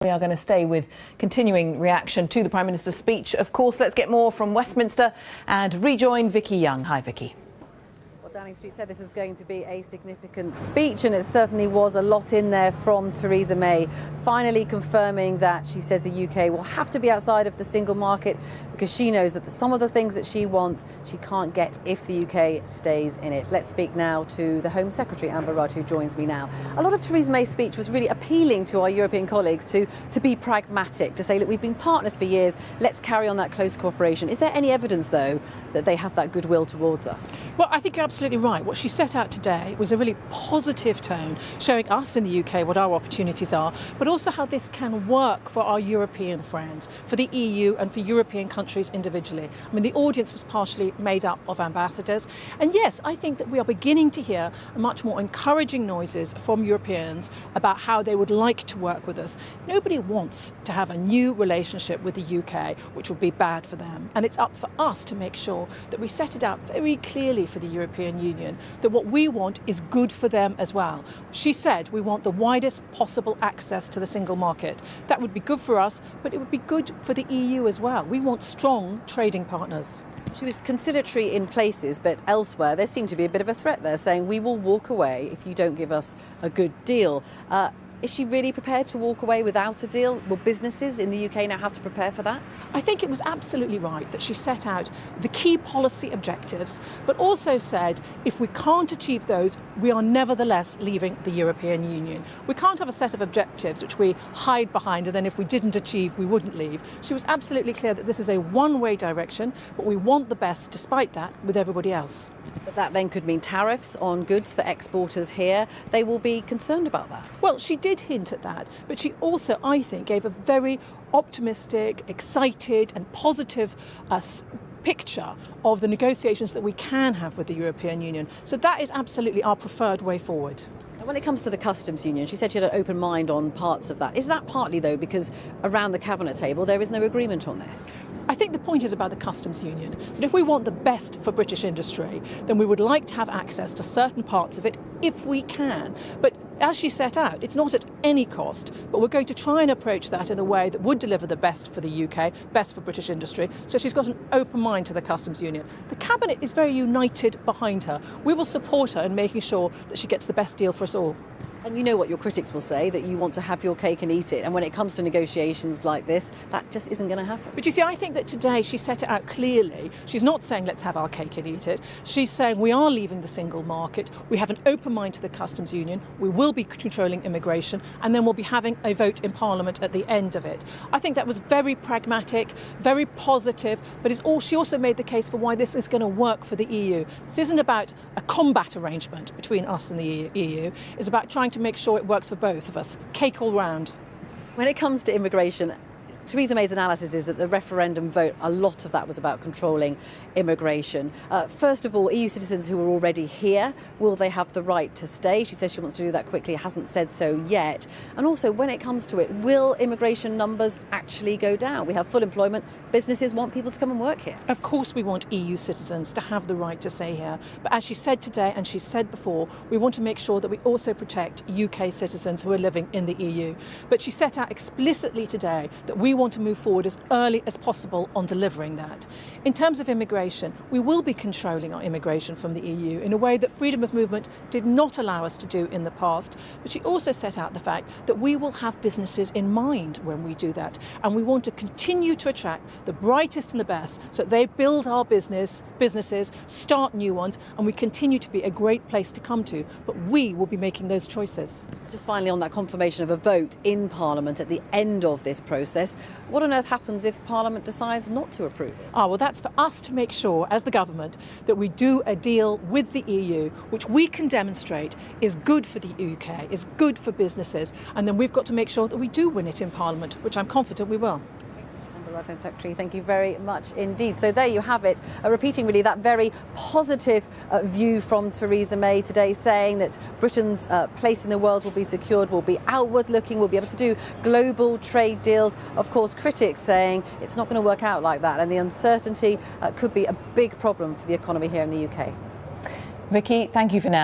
We are going to stay with continuing reaction to the Prime Minister's speech. Of course, let's get more from Westminster and rejoin Vicky Young. Hi, Vicky. Downing Street said this was going to be a significant speech, and it certainly was. A lot in there from Theresa May, finally confirming that she says the UK will have to be outside of the single market because she knows that some of the things that she wants she can't get if the UK stays in it. Let's speak now to the Home Secretary, Amber Rudd, who joins me now. A lot of Theresa May's speech was really appealing to our European colleagues to be pragmatic, to say, look, we've been partners for years, let's carry on that close cooperation. Is there any evidence, though, that they have that goodwill towards us? Well, I think you're absolutely right. What she set out today was a really positive tone, showing us in the UK what our opportunities are, but also how this can work for our European friends, for the EU and for European countries individually. I mean, the audience was partially made up of ambassadors. And yes, I think that we are beginning to hear much more encouraging noises from Europeans about how they would like to work with us. Nobody wants to have a new relationship with the UK, which would be bad for them. And it's up for us to make sure that we set it out very clearly for the European Union that what we want is good for them as well. She said we want the widest possible access to the single market. That would be good for us, but it would be good for the EU as well. We want strong trading partners. She was conciliatory in places, but elsewhere there seemed to be a bit of a threat there, saying we will walk away if you don't give us a good deal. Is she really prepared to walk away without a deal? Will businesses in the UK now have to prepare for that? I think it was absolutely right that she set out the key policy objectives, but also said if we can't achieve those, we are nevertheless leaving the European Union. We can't have a set of objectives which we hide behind and then if we didn't achieve, we wouldn't leave. She was absolutely clear that this is a one-way direction, but we want the best despite that with everybody else. But that then could mean tariffs on goods for exporters here. They will be concerned about that. Well, she did hint at that, but she also, I think, gave a very optimistic, excited and positive picture of the negotiations that we can have with the European Union. So that is absolutely our preferred way forward. When it comes to the customs union, she said she had an open mind on parts of that. Is that partly, though, because around the cabinet table there is no agreement on this? I think the point is about the customs union, that if we want the best for British industry, then we would like to have access to certain parts of it if we can. But as she set out, it's not at any cost, but we're going to try and approach that in a way that would deliver the best for the UK, best for British industry. So she's got an open mind to the customs union. The cabinet is very united behind her. We will support her in making sure that she gets the best deal for us all. And you know what your critics will say, that you want to have your cake and eat it. And when it comes to negotiations like this, that just isn't going to happen. But you see, I think that today she set it out clearly. She's not saying let's have our cake and eat it. She's saying we are leaving the single market. We have an open mind to the customs union. We will be controlling immigration. And then we'll be having a vote in Parliament at the end of it. I think that was very pragmatic, very positive. But she also made the case for why this is going to work for the EU. This isn't about a combat arrangement between us and the EU. It's about trying to make sure it works for both of us. Cake all round. When it comes to immigration, Theresa May's analysis is that the referendum vote, a lot of that was about controlling immigration. First of all, EU citizens who are already here, will they have the right to stay? She says she wants to do that quickly, hasn't said so yet. And also, when it comes to it, will immigration numbers actually go down? We have full employment. Businesses want people to come and work here. Of course we want EU citizens to have the right to stay here. But as she said today and she said before, we want to make sure that we also protect UK citizens who are living in the EU. But she set out explicitly today that we want to move forward as early as possible on delivering that. In terms of immigration, we will be controlling our immigration from the EU in a way that freedom of movement did not allow us to do in the past. But she also set out the fact that we will have businesses in mind when we do that. And we want to continue to attract the brightest and the best so that they build our businesses, start new ones, and we continue to be a great place to come to. But we will be making those choices. Just finally on that confirmation of a vote in Parliament at the end of this process, what on earth happens if Parliament decides not to approve it? Well, that's for us to make sure, as the government, that we do a deal with the EU, which we can demonstrate is good for the UK, is good for businesses, and then we've got to make sure that we do win it in Parliament, which I'm confident we will. Home Secretary, thank you very much indeed. So there you have it, repeating really that very positive view from Theresa May today, saying that Britain's place in the world will be secured, will be outward looking, will be able to do global trade deals. Of course, critics saying it's not going to work out like that, and the uncertainty could be a big problem for the economy here in the UK. Vicky, thank you for now.